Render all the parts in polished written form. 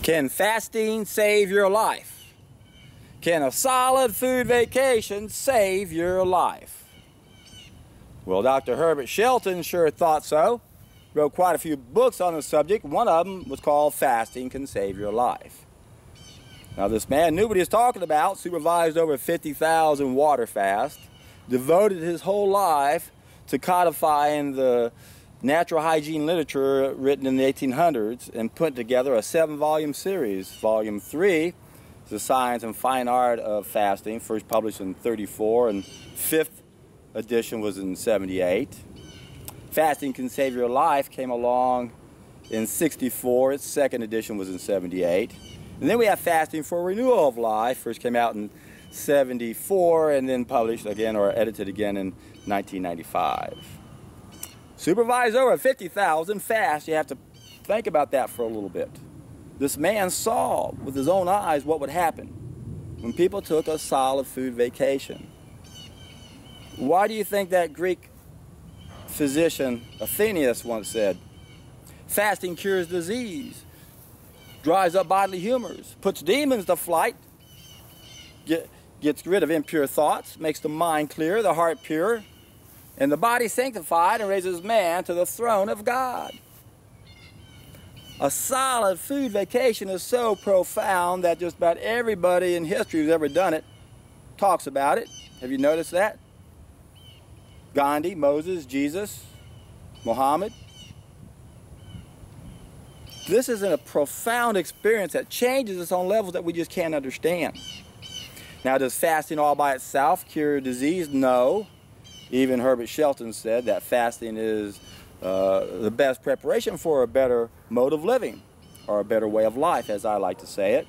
Can fasting save your life? Can a solid food vacation save your life? Well, Dr. Herbert Shelton sure thought so. Wrote quite a few books on the subject. One of them was called Fasting Can Save Your Life. Now, this man knew what he was talking about, supervised over 50,000 water fasts, devoted his whole life to codifying the natural hygiene literature written in the 1800s and put together a 7-volume series. Volume 3 is The Science and Fine Art of Fasting, first published in 1934, and 5th edition was in 1978. Fasting Can Save Your Life came along in 1964. Its 2nd edition was in 1978. And then we have Fasting for Renewal of Life, first came out in 1974 and then published again or edited again in 1995. Supervised over 50,000 fasts. You have to think about that for a little bit. This man saw with his own eyes what would happen when people took a solid food vacation. Why do you think that Greek physician Athenaeus once said, fasting cures disease, dries up bodily humors, puts demons to flight, gets rid of impure thoughts, makes the mind clear, the heart pure, and the body sanctified, and raises man to the throne of God. A solid food vacation is so profound that just about everybody in history who's ever done it talks about it. Have you noticed that? Gandhi, Moses, Jesus, Muhammad. This is a profound experience that changes us on levels that we just can't understand. Now, does fasting all by itself cure disease? No. Even Herbert Shelton said that fasting is the best preparation for a better mode of living, or a better way of life, as I like to say it.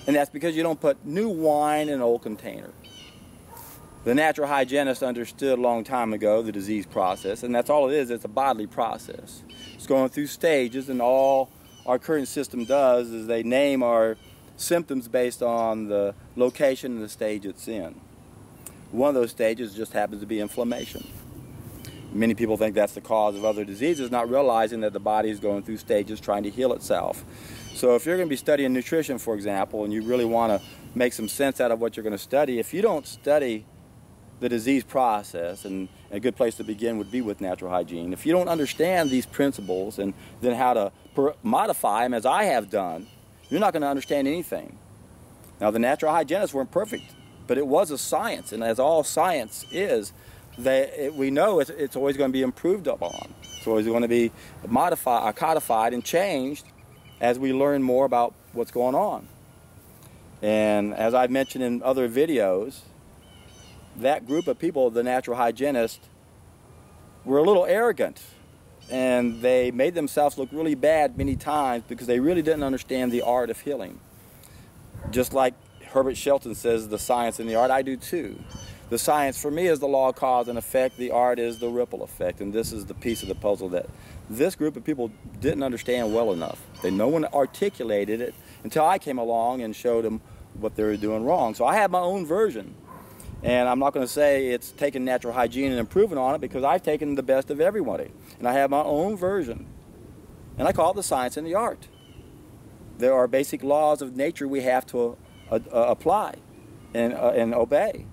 And that's because you don't put new wine in an old container. The natural hygienist understood a long time ago the disease process, and that's all it is. It's a bodily process. It's going through stages, and all our current system does is they name our symptoms based on the location and the stage it's in. One of those stages just happens to be inflammation. Many people think that's the cause of other diseases, not realizing that the body is going through stages trying to heal itself. So if you're going to be studying nutrition, for example, and you really want to make some sense out of what you're going to study, if you don't study the disease process, and a good place to begin would be with natural hygiene. If you don't understand these principles and then how to modify them, as I have done, you're not going to understand anything. Now, the natural hygienists weren't perfect, but it was a science, and as all science is, we know it's always going to be improved upon. It's always going to be modified, codified, and changed as we learn more about what's going on. And as I've mentioned in other videos, that group of people, the natural hygienists, were a little arrogant, and they made themselves look really bad many times because they really didn't understand the art of healing. Just like Herbert Shelton says, the science and the art, I do too. The science for me is the law of cause and effect, the art is the ripple effect, and this is the piece of the puzzle that this group of people didn't understand well enough. No one articulated it until I came along and showed them what they were doing wrong. So I have my own version. And I'm not going to say it's taking natural hygiene and improving on it, because I've taken the best of everybody. And I have my own version. And I call it the science and the art. There are basic laws of nature we have to apply and obey.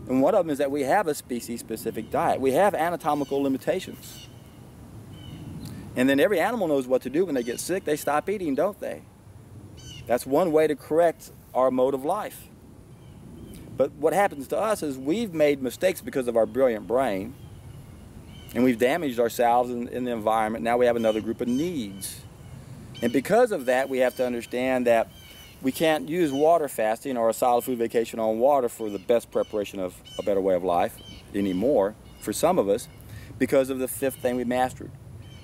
And one of them is that we have a species-specific diet. We have anatomical limitations. And then every animal knows what to do when they get sick. They stop eating, don't they? That's one way to correct our mode of life. But what happens to us is we've made mistakes because of our brilliant brain, and we've damaged ourselves in the environment. Now we have another group of needs. And because of that, we have to understand that we can't use water fasting or a solid food vacation on water for the best preparation of a better way of life anymore, for some of us, because of the 5th thing we mastered.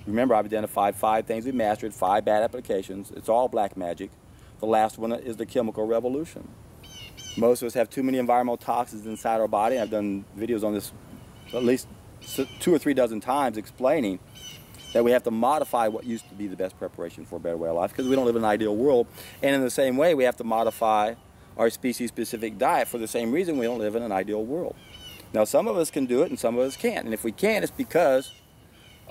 Remember, I've identified 5 things we mastered, 5 bad applications. It's all black magic. The last one is the chemical revolution. Most of us have too many environmental toxins inside our body. I've done videos on this at least 2 or 3 dozen times explaining that we have to modify what used to be the best preparation for a better way of life, because we don't live in an ideal world. And in the same way, we have to modify our species-specific diet for the same reason we don't live in an ideal world. Now, some of us can do it and some of us can't. And if we can't, it's because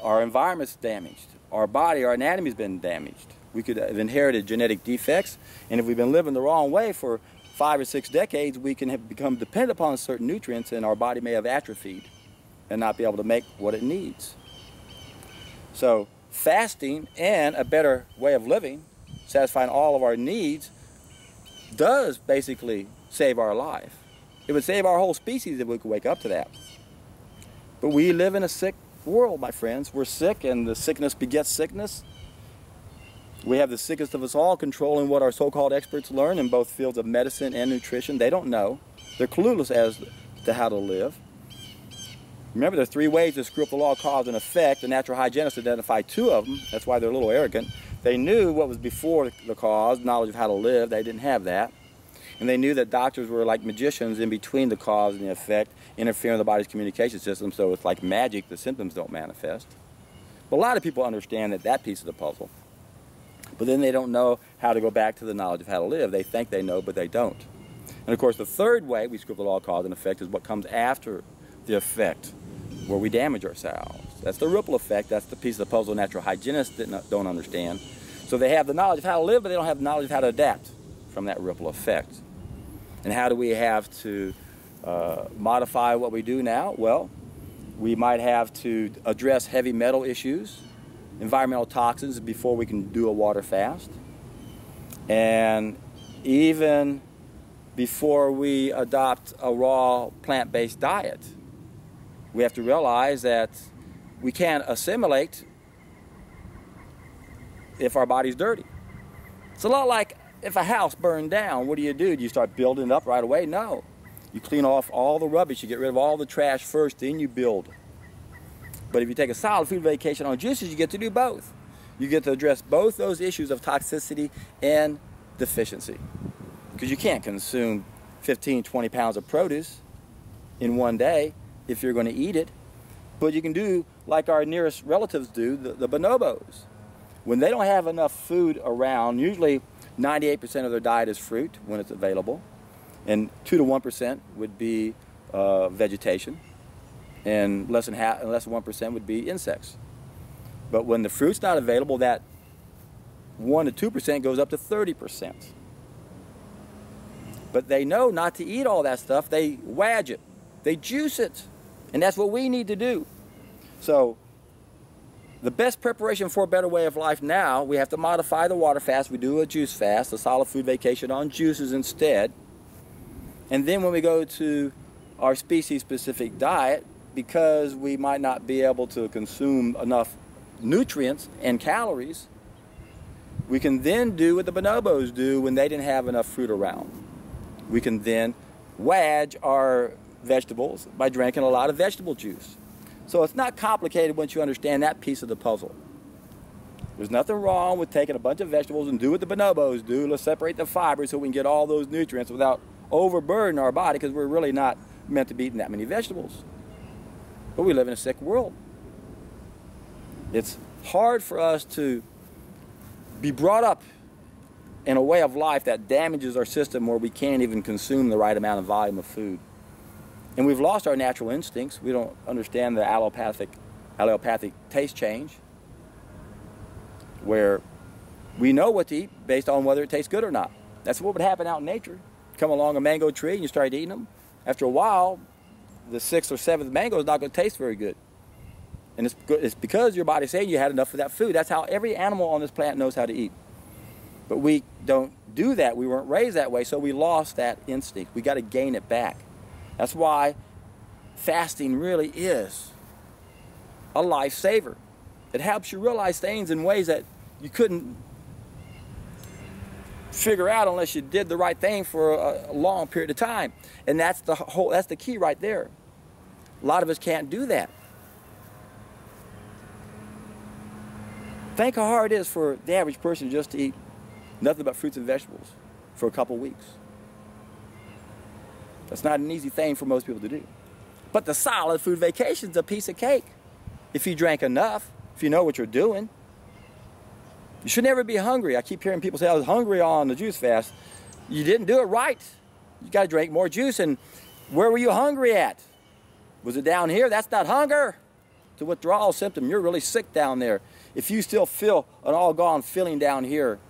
our environment's damaged. our body, our anatomy's been damaged. We could have inherited genetic defects, and if we've been living the wrong way for 5 or 6 decades, we can have become dependent upon certain nutrients, and our body may have atrophied and not be able to make what it needs. So fasting and a better way of living, satisfying all of our needs, does basically save our life. It would save our whole species if we could wake up to that. But we live in a sick world, my friends. We're sick, and the sickness begets sickness. We have the sickest of us all controlling what our so-called experts learn in both fields of medicine and nutrition. They don't know. They're clueless as to how to live. Remember, there are 3 ways to screw up the law of cause and effect. The natural hygienists identified 2 of them. That's why they're a little arrogant. They knew what was before the cause, knowledge of how to live. They didn't have that. And they knew that doctors were like magicians in between the cause and the effect, interfering with the body's communication system, so it's like magic, the symptoms don't manifest. But a lot of people understand that piece of the puzzle. But then they don't know how to go back to the knowledge of how to live. They think they know, but they don't. And of course, the 3rd way we screw up the law of cause and effect is what comes after the effect, where we damage ourselves. That's the ripple effect. That's the piece of the puzzle natural hygienists don't understand. So they have the knowledge of how to live, but they don't have the knowledge of how to adapt from that ripple effect. And how do we have to modify what we do now? Well, we might have to address heavy metal issues, environmental toxins before we can do a water fast. And even before we adopt a raw plant-based diet, we have to realize that we can't assimilate if our body's dirty. It's a lot like if a house burned down, what do? Do you start building it up right away? No. You clean off all the rubbish, you get rid of all the trash first, then you build. But if you take a solid food vacation on juices, you get to do both. You get to address both those issues of toxicity and deficiency. Because you can't consume 15, 20 pounds of produce in one day if you're going to eat it. But you can do like our nearest relatives do, the bonobos. When they don't have enough food around, usually 98% of their diet is fruit when it's available, and 2 to 1% would be vegetation, and less than 1% would be insects. But when the fruit's not available, that 1 to 2% goes up to 30%. But they know not to eat all that stuff. They wedge it, they juice it, and that's what we need to do. So the best preparation for a better way of life now, we have to modify the water fast. We do a juice fast, a solid food vacation on juices instead. And then when we go to our species-specific diet, because we might not be able to consume enough nutrients and calories, we can then do what the bonobos do when they didn't have enough fruit around. We can then wedge our vegetables by drinking a lot of vegetable juice. So it's not complicated once you understand that piece of the puzzle. There's nothing wrong with taking a bunch of vegetables and do what the bonobos do. Let's separate the fibers so we can get all those nutrients without overburdening our body, because we're really not meant to be eating that many vegetables. But we live in a sick world. It's hard for us to be brought up in a way of life that damages our system where we can't even consume the right amount of volume of food. And we've lost our natural instincts. We don't understand the allopathic taste change, where we know what to eat based on whether it tastes good or not. That's what would happen out in nature. Come along a mango tree and you start eating them. After a while, the 6th or 7th mango is not going to taste very good. And it's because your body's saying you had enough of that food. That's how every animal on this planet knows how to eat. But we don't do that. We weren't raised that way, so we lost that instinct. We got to gain it back. That's why fasting really is a lifesaver. It helps you realize things in ways that you couldn't figure out unless you did the right thing for a long period of time. And that's the key right there. A lot of us can't do that. Think how hard it is for the average person just to eat nothing but fruits and vegetables for a couple weeks. That's not an easy thing for most people to do. But the solid food vacation's a piece of cake. If you drank enough, if you know what you're doing. You should never be hungry. I keep hearing people say, I was hungry on the juice fast. You didn't do it right. You got to drink more juice. And where were you hungry at? Was it down here? That's not hunger. It's a withdrawal symptom. You're really sick down there. if you still feel an all gone feeling down here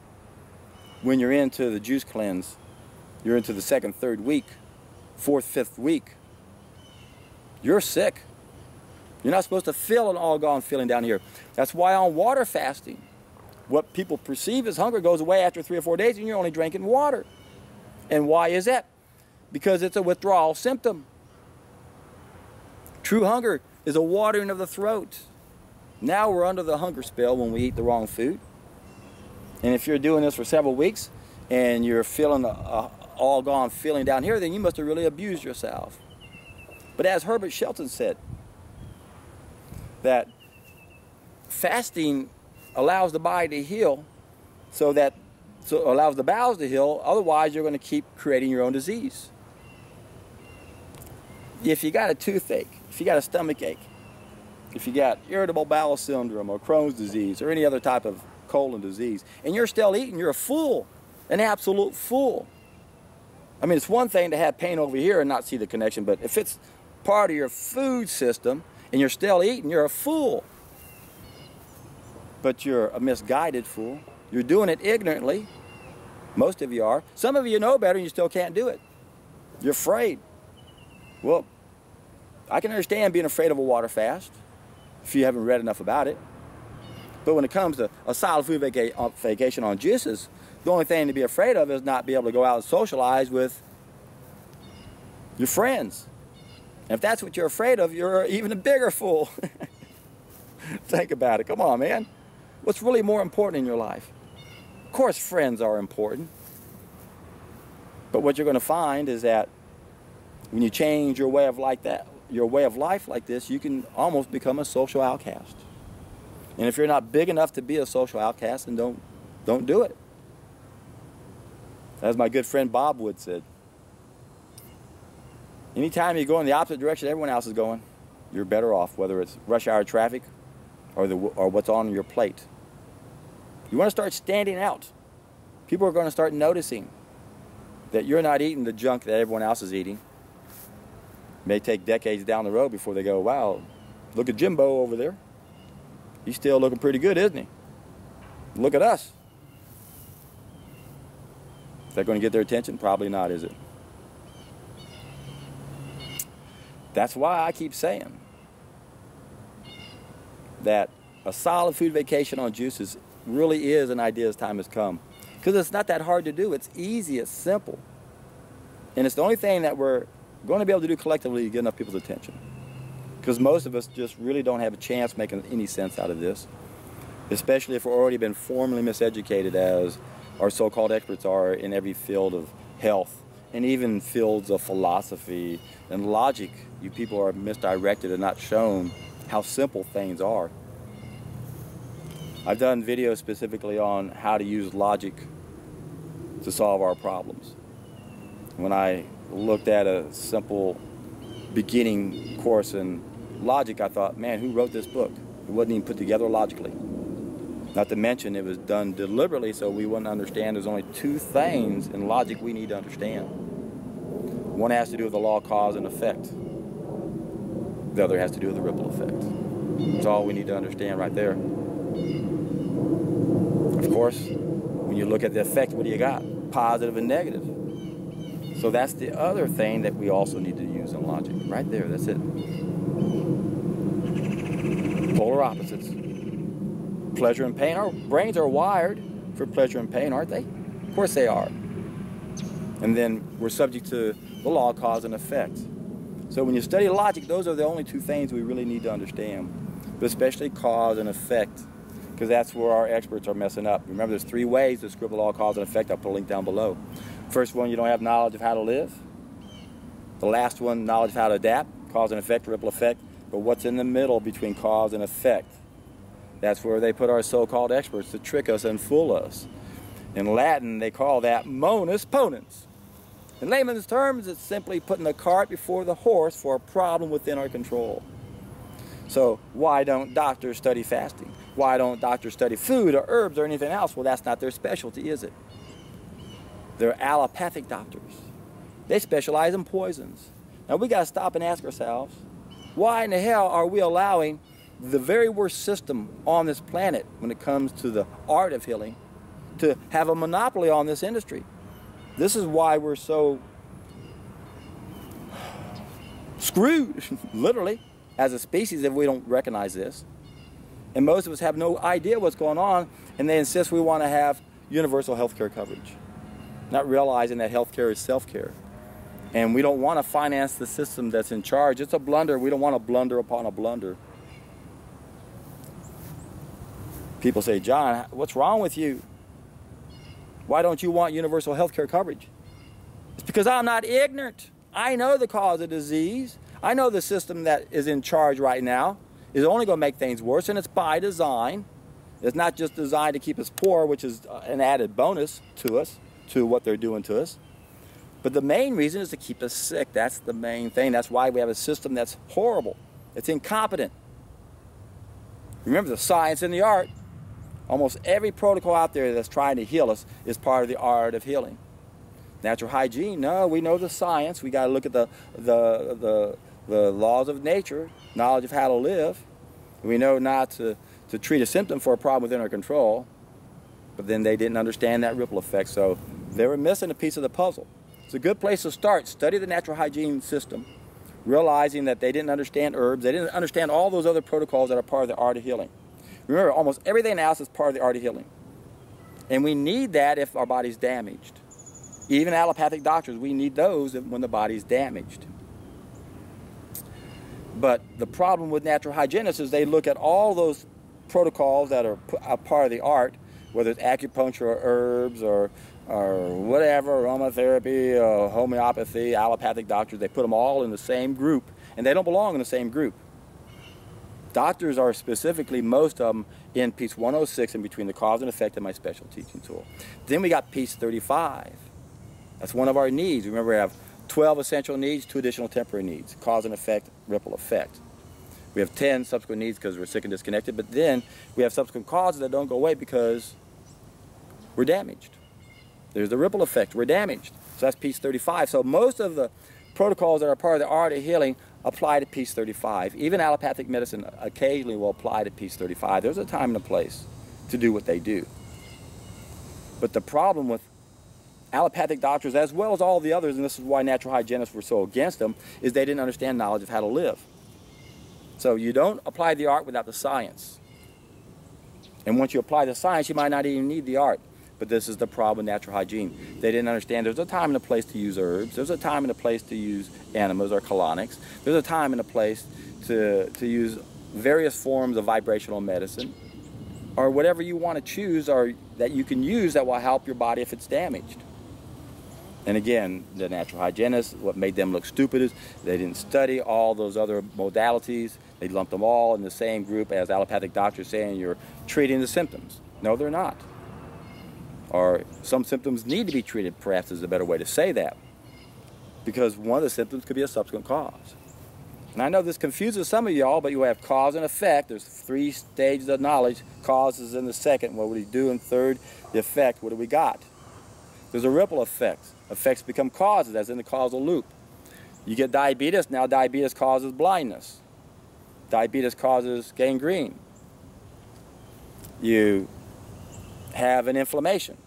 when you're into the juice cleanse, you're into the second, third week, fourth, fifth week, you're sick. You're not supposed to feel an all gone feeling down here. That's why on water fasting, what people perceive as hunger goes away after 3 or 4 days and you're only drinking water. And why is that? Because it's a withdrawal symptom. True hunger is a watering of the throat. Now we're under the hunger spell when we eat the wrong food. And if you're doing this for several weeks and you're feeling all gone feeling down here, then you must have really abused yourself. But as Herbert Shelton said, that fasting allows the body to heal, so allows the bowels to heal. Otherwise, you're going to keep creating your own disease. If you got a toothache, if you got a stomach ache, if you got irritable bowel syndrome or Crohn's disease or any other type of colon disease, and you're still eating, you're a fool, an absolute fool. I mean, it's one thing to have pain over here and not see the connection, but if it's part of your food system and you're still eating, you're a fool. But you're a misguided fool. You're doing it ignorantly. Most of you are. Some of you know better and you still can't do it. You're afraid. Well, I can understand being afraid of a water fast if you haven't read enough about it. But when it comes to a solid food vacation on juices, the only thing to be afraid of is not be able to go out and socialize with your friends. And if that's what you're afraid of, you're even a bigger fool. Think about it. Come on, man. What's really more important in your life? Of course, friends are important. But what you're going to find is that when you change your way of life like this, you can almost become a social outcast. And if you're not big enough to be a social outcast, then don't do it. As my good friend Bob Wood said, anytime you go in the opposite direction everyone else is going, you're better off, whether it's rush hour traffic or what's on your plate. You want to start standing out. People are going to start noticing that you're not eating the junk that everyone else is eating. It may take decades down the road before they go, wow, look at Jimbo over there. He's still looking pretty good, isn't he? Look at us. Is that going to get their attention? Probably not, is it? That's why I keep saying that a solid food vacation on juices really is an idea as time has come. Because it's not that hard to do. It's easy. It's simple. And it's the only thing that we're going to be able to do collectively to get enough people's attention. Because most of us just really don't have a chance making any sense out of this. Especially if we've already been formally miseducated as our so-called experts are in every field of health. And even fields of philosophy and logic. You people are misdirected and not shown how simple things are. I've done videos specifically on how to use logic to solve our problems. When I looked at a simple beginning course in logic, I thought, man, who wrote this book? It wasn't even put together logically. Not to mention it was done deliberately so we wouldn't understand there's only two things in logic we need to understand. One has to do with the law of cause and effect. The other has to do with the ripple effect. That's all we need to understand right there. Of course, when you look at the effect, what do you got? Positive and negative. So that's the other thing that we also need to use in logic. Right there, that's it. Polar opposites. Pleasure and pain. Our brains are wired for pleasure and pain, aren't they? Of course they are. And then we're subject to the law of cause and effect. So when you study logic, those are the only two things we really need to understand. But especially cause and effect. Because that's where our experts are messing up. Remember, there's 3 ways to describe the law of cause and effect. I'll put a link down below. First one, you don't have knowledge of how to live. The last one, knowledge of how to adapt. Cause and effect, ripple effect. But what's in the middle between cause and effect? That's where they put our so-called experts to trick us and fool us. In Latin, they call that monus ponens. In layman's terms, it's simply putting the cart before the horse for a problem within our control. So why don't doctors study fasting? Why don't doctors study food or herbs or anything else? Well, that's not their specialty, is it? They're allopathic doctors. They specialize in poisons. Now we got to stop and ask ourselves, why in the hell are we allowing the very worst system on this planet when it comes to the art of healing to have a monopoly on this industry. This is why we're so screwed, literally, as a species if we don't recognize this. And most of us have no idea what's going on, and they insist we want to have universal health care coverage, not realizing that health care is self-care. And we don't want to finance the system that's in charge. It's a blunder. We don't want to blunder upon a blunder. People say, John, what's wrong with you? Why don't you want universal health care coverage? It's because I'm not ignorant. I know the cause of disease. I know the system that is in charge right now is only going to make things worse, and it's by design. It's not just designed to keep us poor, which is an added bonus to us, to what they're doing to us. But the main reason is to keep us sick. That's the main thing. That's why we have a system that's horrible. It's incompetent. Remember the science and the art. Almost every protocol out there that's trying to heal us is part of the art of healing. Natural hygiene, no, we know the science. We got to look at the laws of nature, knowledge of how to live. We know not to treat a symptom for a problem within our control. But then they didn't understand that ripple effect, so they were missing a piece of the puzzle. It's a good place to start. Study the natural hygiene system, realizing that they didn't understand herbs. They didn't understand all those other protocols that are part of the art of healing. Remember, almost everything else is part of the art of healing. And we need that if our body's damaged. Even allopathic doctors, we need those when the body's damaged. But the problem with natural hygienists is they look at all those protocols that are a part of the art, whether it's acupuncture or herbs or whatever, aromatherapy, homeopathy, allopathic doctors, they put them all in the same group, and they don't belong in the same group. Doctors are specifically, most of them, in piece 106 in between the cause and effect of my special teaching tool. Then we got piece 35. That's one of our needs. Remember, we have 12 essential needs, 2 additional temporary needs, cause and effect, ripple effect. We have 10 subsequent needs because we're sick and disconnected, but then we have subsequent causes that don't go away because we're damaged. There's the ripple effect. We're damaged. So that's piece 35. So most of the protocols that are part of the art of healing apply to piece 35. Even allopathic medicine occasionally will apply to piece 35. There's a time and a place to do what they do. But the problem with allopathic doctors, as well as all the others, and this is why natural hygienists were so against them, is they didn't understand knowledge of how to live. So you don't apply the art without the science. And once you apply the science, you might not even need the art. But this is the problem with natural hygiene. They didn't understand there's a time and a place to use herbs. There's a time and a place to use enemas or colonics. There's a time and a place to use various forms of vibrational medicine, or whatever you want to choose or that you can use that will help your body if it's damaged. And again, the natural hygienists, what made them look stupid is they didn't study all those other modalities. They lumped them all in the same group as allopathic doctors saying you're treating the symptoms. No, they're not. Or some symptoms need to be treated, perhaps is a better way to say that, because one of the symptoms could be a subsequent cause. And I know this confuses some of y'all, but you have cause and effect. There's 3 stages of knowledge. Cause is in the second. What would he do in third? The effect, what do we got? There's a ripple effect. Effects become causes, as in the causal loop. You get diabetes, now diabetes causes blindness. Diabetes causes gangrene. You have an inflammation.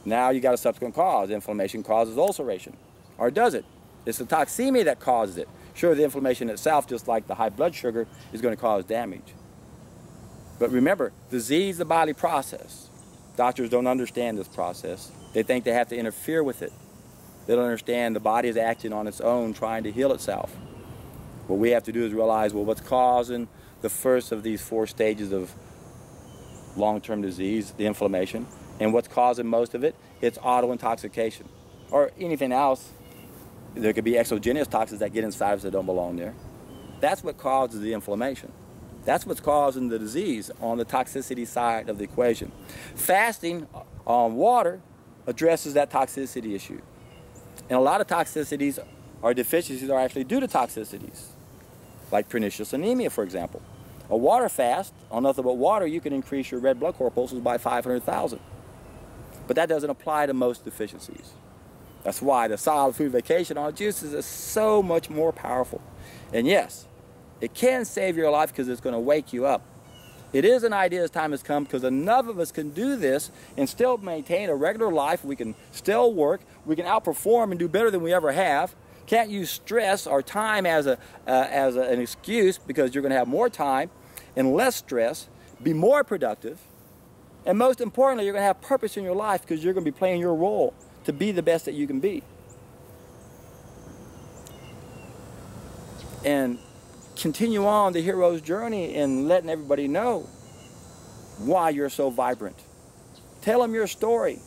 Now you got a subsequent cause. Inflammation causes ulceration. Or does it? It's the toxemia that causes it. Sure, the inflammation itself, just like the high blood sugar, is going to cause damage. But remember, disease is the body process. Doctors don't understand this process. They think they have to interfere with it. They don't understand the body is acting on its own, trying to heal itself. What we have to do is realize, well, what's causing the first of these 4 stages of long-term disease, the inflammation, and what's causing most of it? It's auto-intoxication. Or anything else. There could be exogenous toxins that get inside of us that don't belong there. That's what causes the inflammation. That's what's causing the disease on the toxicity side of the equation. Fasting on water addresses that toxicity issue. And a lot of toxicities or deficiencies are actually due to toxicities, like pernicious anemia, for example. A water fast, on nothing but water, you can increase your red blood corpuscles by 500,000. But that doesn't apply to most deficiencies. That's why the solid food vacation on juices is so much more powerful. And yes, It can save your life because it's going to wake you up. It is an idea as time has come, because enough of us can do this and still maintain a regular life. We can still work. We can outperform and do better than we ever have. Can't use stress or time as an excuse, because you're going to have more time and less stress, be more productive, and most importantly, you're going to have purpose in your life, because you're going to be playing your role to be the best that you can be. And continue on the hero's journey and letting everybody know why you're so vibrant. Tell them your story.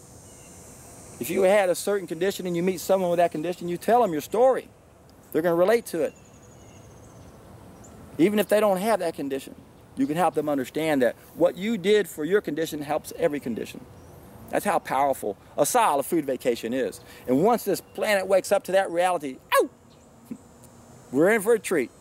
If you had a certain condition and you meet someone with that condition, you tell them your story. They're going to relate to it. Even if they don't have that condition, you can help them understand that what you did for your condition helps every condition. That's how powerful a solid food vacation is. And once this planet wakes up to that reality, we're in for a treat.